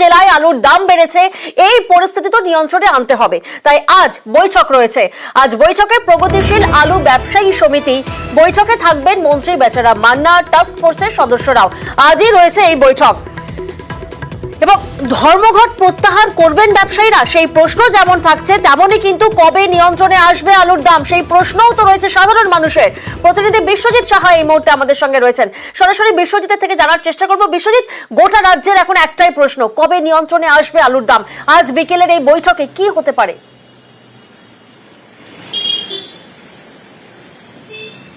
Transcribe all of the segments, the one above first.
জেলায় আলুর দাম বেড়েছে, এই পরিস্থিতি তো নিয়ন্ত্রণে আনতে হবে। তাই আজ বৈঠক রয়েছে। আজ বৈঠকে প্রগতিশীল আলু ব্যবসায়ী সমিতি, বৈঠকে থাকবেন মন্ত্রী বেচারাম মান্না, টাস্ক ফোর্সের সদস্যরাও। আজই রয়েছে এই বৈঠক এবং ধর্মঘট প্রত্যাহার করবেন ব্যবসায়ীরা, সেই প্রশ্ন যেমন থাকছে তেমনই কিন্তু কবে নিয়ন্ত্রণে আসবে আলুর দাম, সেই প্রশ্নও তো রয়েছে সাধারণ মানুষের। প্রতিনিধি বিশ্বজিৎ সাহা এই মুহূর্তে আমাদের সঙ্গে রয়েছেন, সরাসরি বিশ্বজিতের থেকে জানার চেষ্টা করব। বিশ্বজিৎ, গোটা রাজ্যের এখন একটাই প্রশ্ন, কবে নিয়ন্ত্রণে আসবে আলুর দাম? আজ বিকেলের এই বৈঠকে কি হতে পারে?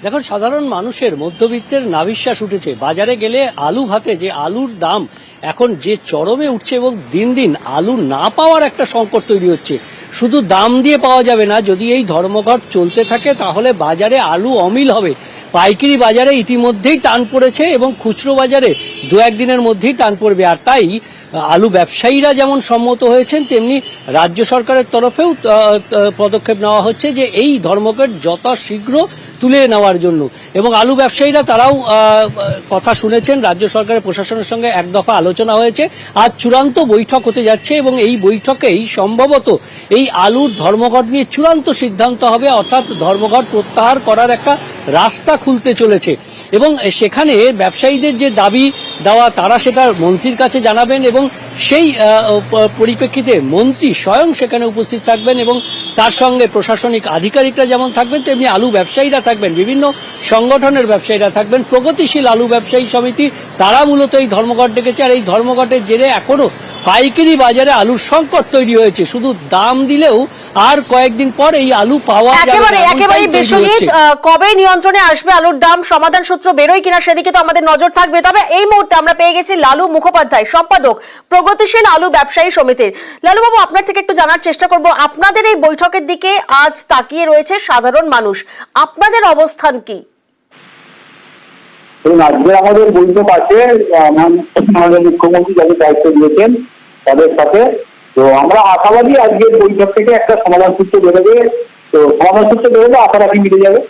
দেখুন, সাধারণ মানুষের, মধ্যবিত্তের নাভিশ্বাস উঠেছে। বাজারে গেলে আলু ভাতে যে আলুর দাম এখন যে চরমে উঠছে এবং দিন দিন আলু না পাওয়ার একটা সংকট তৈরি হচ্ছে। শুধু দাম দিয়ে পাওয়া যাবে না, যদি এই ধর্মঘট চলতে থাকে তাহলে বাজারে আলু অমিল হবে। পাইকারি বাজারে ইতিমধ্যেই টান পড়েছে এবং খুচরো বাজারে দু একদিনের মধ্যেই টান পড়বে। আর তাই আলু ব্যবসায়ীরা যেমন সম্মত হয়েছেন, তেমনি রাজ্য সরকারের তরফেও পদক্ষেপ নেওয়া হচ্ছে যে এই ধর্মঘট যথাশীঘ্র তুলে নেওয়ার জন্য। এবং আলু ব্যবসায়ীরা তারাও কথা শুনেছেন, রাজ্য সরকারের প্রশাসনের সঙ্গে এক দফা আলোচনা হয়েছে। আজ চূড়ান্ত বৈঠক হতে যাচ্ছে এবং এই বৈঠকেই সম্ভবত এই আলুর ধর্মঘট নিয়ে চূড়ান্ত সিদ্ধান্ত হবে, অর্থাৎ ধর্মঘট প্রত্যাহার করার একটা রাস্তা খুলতে চলেছে। এবং সেখানে ব্যবসায়ীদের যে দাবি দেওয়া তারা সেটা মন্ত্রীর কাছে জানাবেন এবং সেই পরিপ্রেক্ষিতে মন্ত্রী স্বয়ং সেখানে উপস্থিত থাকবেন এবং তার সঙ্গে প্রশাসনিক আধিকারিকরা যেমন থাকবেন তেমনি আলু ব্যবসায়ীরা থাকবেন, বিভিন্ন সংগঠনের ব্যবসায়ীরা থাকবেন। প্রগতিশীল আলু ব্যবসায়ী সমিতি তারা মূলত এই ধর্মঘট ডেকেছে। আর এই ধর্মঘটের জেরে এখনো পাইকারি বাজারে আলুর সংকট তৈরি হয়েছে। শুধু দাম দিলেও আর কয়েকদিন পর এই আলু পাওয়া যাবে না। একেবারে বিশ্বজিৎ, কবে নিয়ন্ত্রণে আসবে আলুর দাম, সমাধান সূত্র বেরোয় কিনা সেদিকে তো আমাদের নজর থাকবে। তবে এই মুহূর্তে আমরা পেয়ে গেছি লালু মুখোপাধ্যায়, সম্পাদক প্রগতিশীল আলু ব্যবসায়ী সমিতির। লালু বাবু, আপনার থেকে একটু জানার চেষ্টা করব, আপনাদের এই বৈঠকের দিকে আজ তাকিয়ে রয়েছে সাধারণ মানুষ, আপনাদের অবস্থান কি? আজকে আমাদের বৈঠক আছে, আমাদের মুখ্যমন্ত্রী যাদের দায়িত্ব দিয়েছেন তাদের সাথে। তো আমরা আশাবাদী আজকের বৈঠক থেকে একটা সমাধান সূত্র বেরোবে। তো সমাধান সূত্র বেরোলে আশা রাখি মিলে যাবে।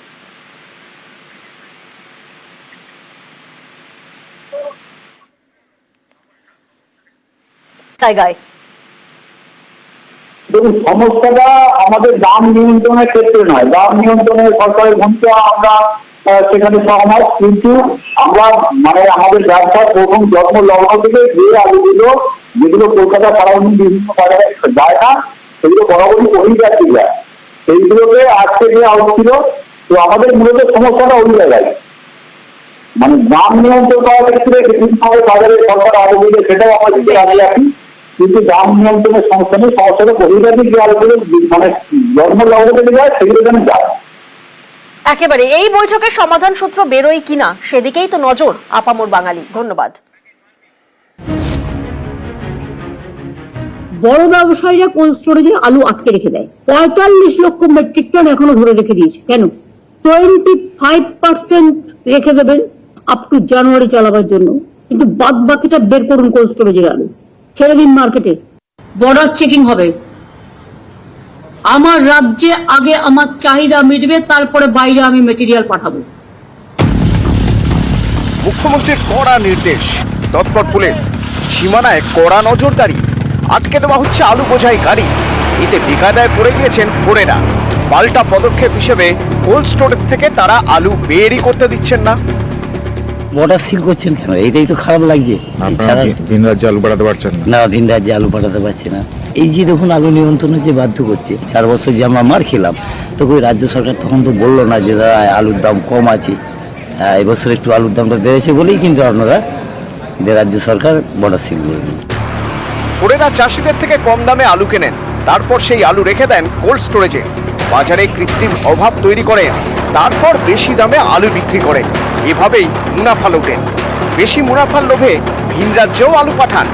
দেখুন, সমস্যাটা আমাদের দাম নিয়ন্ত্রণের ক্ষেত্রে নয়, দাম নিয়ন্ত্রণের সরকারের ভূমিকা আমরা সেখানে সহমত, কিন্তু আমরা আমাদের ব্যবসার প্রথম জন্ম লগ্ন থেকে যে আলুগুলো যেগুলো কলকাতা সারাদিন বিভিন্ন বাজারে যায় না, সেগুলো বরাবরই বহির্রাজ্যে যায়, সেইগুলোকে আজকে যে আউট ছিল। তো আমাদের মূলত সমস্যাটা ওই জায়গায়, দাম নিয়ন্ত্রণ করার ক্ষেত্রে বিভিন্নভাবে বাজারে সরকার আলু দিলে সেটাও আমরা দিতে আগে রাখি, কিন্তু দাম নিয়ন্ত্রণের সমস্যা নেই। সমস্যাটা বহির্রাজ্যে যে আলুগুলো জন্ম লগ্ন থেকে যায় সেগুলো যেন যায়। একেবারে এই বৈঠকের সমাধান সূত্র বেরোয় কিনা সেদিকেই তো নজর আপামর বাঙালি। ধন্যবাদ। বড় ব্যবসায়ীরা কোল্ড স্টোরেজে আলু আটকে রেখে দেয়, 45 লক্ষ মেট্রিক টন এখনো ধরে রেখে দিয়েছে। কেন? 25% রেখে দেবেন আপ টু জানুয়ারি চালাবার জন্য, কিন্তু বাদ বাকিটা বের করুন কোল্ড স্টোরেজের আলু, ছেড়ে দিন মার্কেটে। বর্ডার চেকিং হবে, আমার রাজ্যে আগে আমার চাহিদা মিটবে, তারপরে বাইরে আমি মেটেরিয়াল পাঠাবো। মুখ্যমন্ত্রীর কড়া নির্দেশ, তৎপর পুলিশ, সীমানায় কড়া নজরদারি, আটকে দেওয়া হচ্ছে আলু বোঝাই গাড়ি। এতে বেকায়দায় পড়ে গিয়েছেন ফোরেরা। পাল্টা পদক্ষেপ হিসেবে কোল্ড স্টোরেজ থেকে তারা আলু বেরই করতে দিচ্ছেন না। বর্ডার সিল করছেন কেন? এটাই তো খারাপ লাগছে। ভিন রাজ্যে আলু পাঠাতে পারছেন না, ভিন রাজ্যে আলু পাঠাতে পারছে না। এই যে দেখুন আলু নিয়ন্ত্রণের যে বাধ্য করছে, 4 বছর যে আমরা মার খেলাম, তো ওই রাজ্য সরকার তখন তো বললো না যে দাদা আলুর দাম কম আছে। এবছর একটু আলুর দামটা বেড়েছে বলেই কিন্তু আপনারা রাজ্য সরকার বর্ডার সিল করবেন। ফোরেরা চাষিদের থেকে কম দামে আলু কেনেন, তারপর সেই আলু রেখে দেন কোল্ড স্টোরেজে। বাজারে কৃত্রিম অভাব তৈরি করেন, তারপর বেশি দামে আলু বিক্রি করেন। এভাবেই মুনাফা লোটেন। বেশি মুনাফার লোভে ভিন রাজ্যেও আলু পাঠান।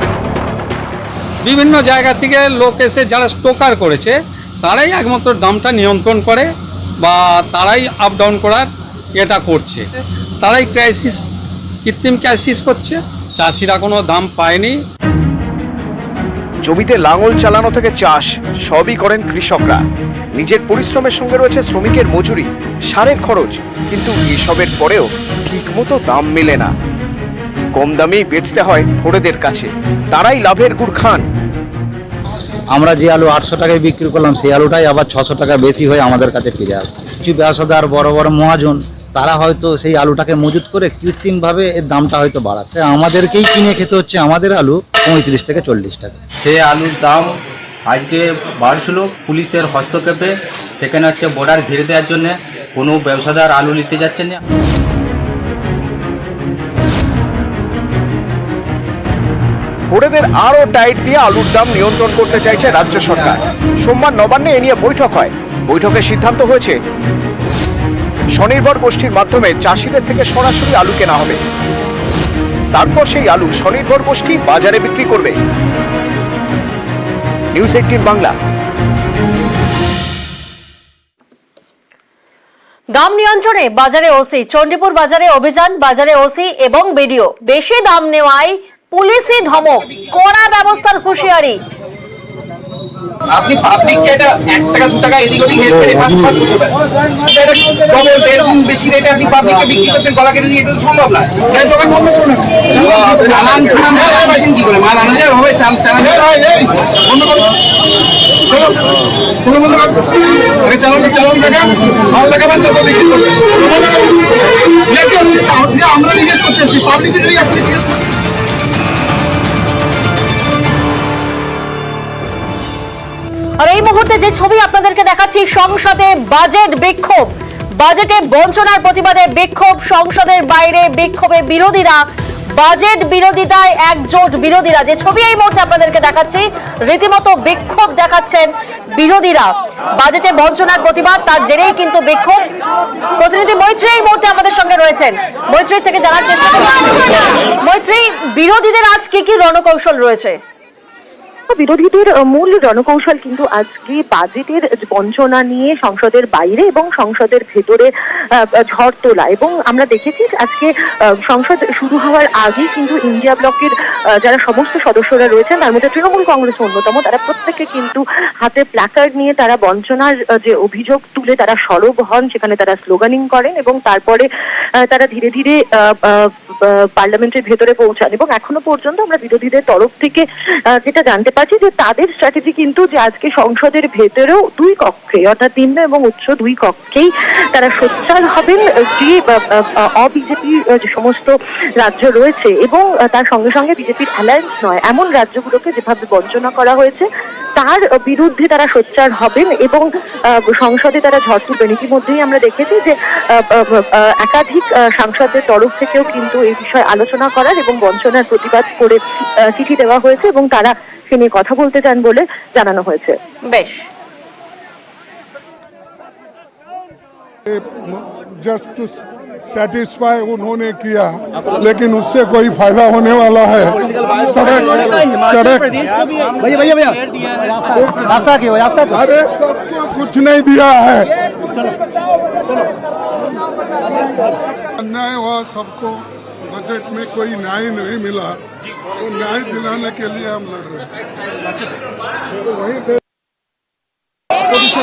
বিভিন্ন জায়গা থেকে লোক এসে যারা স্টোকার করেছে তারাই একমাত্র দামটা নিয়ন্ত্রণ করে বা তারাই আপ ডাউন করার এটা করছে, তারাই কৃত্রিম ক্রাইসিস করছে। চাষিরা কোনো দাম পায়নি। জমিতে লাঙল চালানো থেকে চাষ সবই করেন কৃষকরা। নিজের পরিশ্রমের সঙ্গে রয়েছে শ্রমিকের মজুরি, সারের খরচ, কিন্তু এসবের পরেও ঠিকমতো দাম মেলে না। কম দামেই বেচতে হয় ফোড়েদের কাছে, তারাই লাভের গুড় খান। আমরা যে আলু 800 টাকায় বিক্রি করলাম সেই আলুটাই আবার 600 টাকা বেশি হয়ে আমাদের কাছে ফিরে আসে। কিছু ব্যবসাদার বড় বড় মহাজন তারা হয়তো সেই আলুটাকে মজুত করে কৃত্রিমভাবে এর দামটা হয়তো বাড়াচ্ছে, আমাদেরকেই কিনে খেতে হচ্ছে আমাদের আলু 35 থেকে 40 টাকা। সে আলুর দাম আজকে বাড়ছিল পুলিশের হস্তক্ষেপে, সেখানে হচ্ছে বর্ডার ঘিরে দেওয়ার জন্য কোনো ব্যবসাদার আলু নিতে যাচ্ছেন না। ফোড়েদের আরো টাইট দিয়ে আলুর দাম নিয়ন্ত্রণ করতে চাইছে রাজ্য সরকার। সোমবার নবান্নে এ নিয়ে বৈঠক হয়। বৈঠকে সিদ্ধান্ত হয়েছে স্বনির্ভর গোষ্ঠীর মাধ্যমে চাষিদের থেকে সরাসরি আলু কেনা হবে, তারপর সেই আলু স্বনির্ভর গোষ্ঠী বাজারে বিক্রি করবে। নিউজ 18 বাংলা। দাম নিয়ন্ত্রণে বাজারে ওসি, চণ্ডীপুর বাজারে অভিযান, বাজারে ওসি এবং বিডিও। বেশি দাম নেওয়ায় পুলিশি ধমক, কড়া ব্যবস্থার হুঁশিয়ারি। আপনি পাবলিককে এটা 1 টাকা 2 টাকা এদিক ওদিক হেল্প করে পাস পাস করতে পারেন, সেটা ডবল দেড় গুণ বেশি রেটে আপনি পাবলিককে বিক্রি করতে গলা কেটে নিয়ে, এটা তো সম্ভব না। এই দোকান বন্ধ করুন, চালান চালান কি করে মাল আনা যায় হবে, চালান বন্ধ করুন, চলো চলো বন্ধ করুন, আরে চালান চালান টাকা মাল টাকা বন্ধ করে বিক্রি করতে আমরা জিজ্ঞেস করতেছি, পাবলিককে যদি আপনি জিজ্ঞেস করতে। আর এই মুহূর্তে যে ছবি আপনাদেরকে দেখাচ্ছি, সংসদে বাজেট বিক্ষোভ, বাজেটে বঞ্চনার প্রতিবাদে বিক্ষোভ, সংসদের বাইরে বিক্ষোভে বিরোধীরা, বাজেট বিরোধিতায় একজোট বিরোধীরা। যে ছবি এই মুহূর্তে আপনাদেরকে দেখাচ্ছি, রীতিমতো বিক্ষোভ দেখাচ্ছেন বিরোধীরা। বাজেটে বঞ্চনার প্রতিবাদ, তার জেরেই কিন্তু বিক্ষোভ। প্রতিনিধি মৈত্রী এই মুহূর্তে আমাদের সঙ্গে রয়েছেন, মৈত্রী থেকে জানার চেষ্টা করছি। মৈত্রী, বিরোধীদের আজ কি কি রণকৌশল রয়েছে? বিরোধীদের মূল রণকৌশল কিন্তু আজকে বাজেটের বঞ্চনা নিয়ে সংসদের বাইরে এবং সংসদের ভেতরে ঝড় তোলা। এবং আমরা দেখেছি আজকে সংসদ শুরু হওয়ার আগে কিন্তু ইন্ডিয়া ব্লকের যারা সমস্ত সদস্যরা রয়েছেন, তার মধ্যে তৃণমূল কংগ্রেস অন্যতম, তারা প্রত্যেকে কিন্তু হাতে প্ল্যাকার্ড নিয়ে তারা বঞ্চনার যে অভিযোগ তুলে তারা সরব হন, সেখানে তারা স্লোগানিং করেন এবং তারপরে তারা ধীরে ধীরে পার্লামেন্টের ভেতরে পৌঁছান। এবং এখনো পর্যন্ত আমরা বিরোধীদের তরফ থেকে যেটা জানতে পারছি যে তাদের স্ট্র্যাটেজি কিন্তু যে আজকে সংসদের ভেতরেও 2 কক্ষে, অর্থাৎ নিম্ন এবং উচ্চ 2 কক্ষেই তারা সোচ্চার হবেন যে অবিজেপি যে সমস্ত রাজ্য রয়েছে এবং তার সঙ্গে সঙ্গে বিজেপির অ্যালায়েন্স নয় এমন রাজ্যগুলোকে যেভাবে বঞ্চনা করা হয়েছে তার বিরুদ্ধে তারা সোচ্চার হবেন এবং সংসদে তারা ঝড় তুলবেন। ইতিমধ্যেই আমরা দেখেছি যে একাধিক সাংসদদের তরফ থেকেও কিন্তু এই বিষয়ে আলোচনা করার এবং বঞ্চনার প্রতিবাদ করে চিঠি দেওয়া হয়েছে এবং তারা সে নিয়ে কথা বলতে চান বলে জানানো হয়েছে। বেশ, जस्ट टू सेटिस्फाई उन्होंने किया, लेकिन उससे कोई फायदा होने वाला है? सड़क अरे सबको कुछ नहीं दिया है, अन्याय हुआ सबको, बजट में कोई न्याय नहीं मिला, तो न्याय दिलाने के लिए हम लड़ रहे हैं।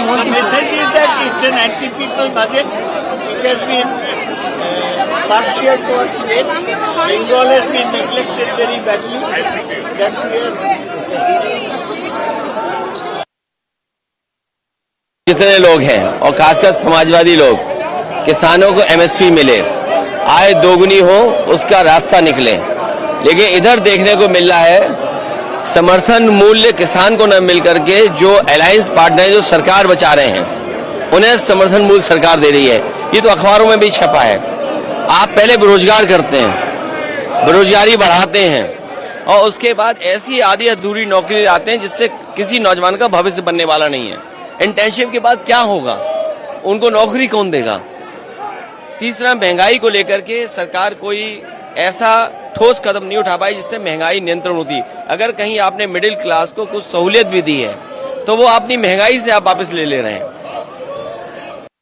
The message is that it's an anti-people budget. It has been partial towards state. Bengal has been neglected very badly. That's where जितने लोग हैं और खासकर समाजवादी लोग, किसानों को एमएसपी मिले, आय दोगुनी हो, उसका रास्ता निकले। लेकिन इधर देखने को मिल रहा है समर्थन मूल्य किसान को न मिल करके जो अलायंस पार्टनर जो सरकार बचा रहे हैं उन्हें समर्थन मूल्य सरकार दे रही है। ये तो अखबारों में भी छपा है। आप पहले बेरोजगार करते हैं, बेरोजगारी बढ़ाते हैं और उसके बाद ऐसी आधी अधूरी नौकरी लाते हैं जिससे किसी नौजवान का भविष्य बनने वाला नहीं है। इंटर्नशिप के बाद क्या होगा, उनको नौकरी कौन देगा? तीसरा, महंगाई को लेकर के सरकार कोई ऐसा ठोस कदम नहीं उठा पाई जिससे महंगाई नियंत्रण होती। अगर कहीं आपने मिडिल क्लास को कुछ सहूलियत भी दी है तो वो अपनी महंगाई से आप वापस ले रहे हैं।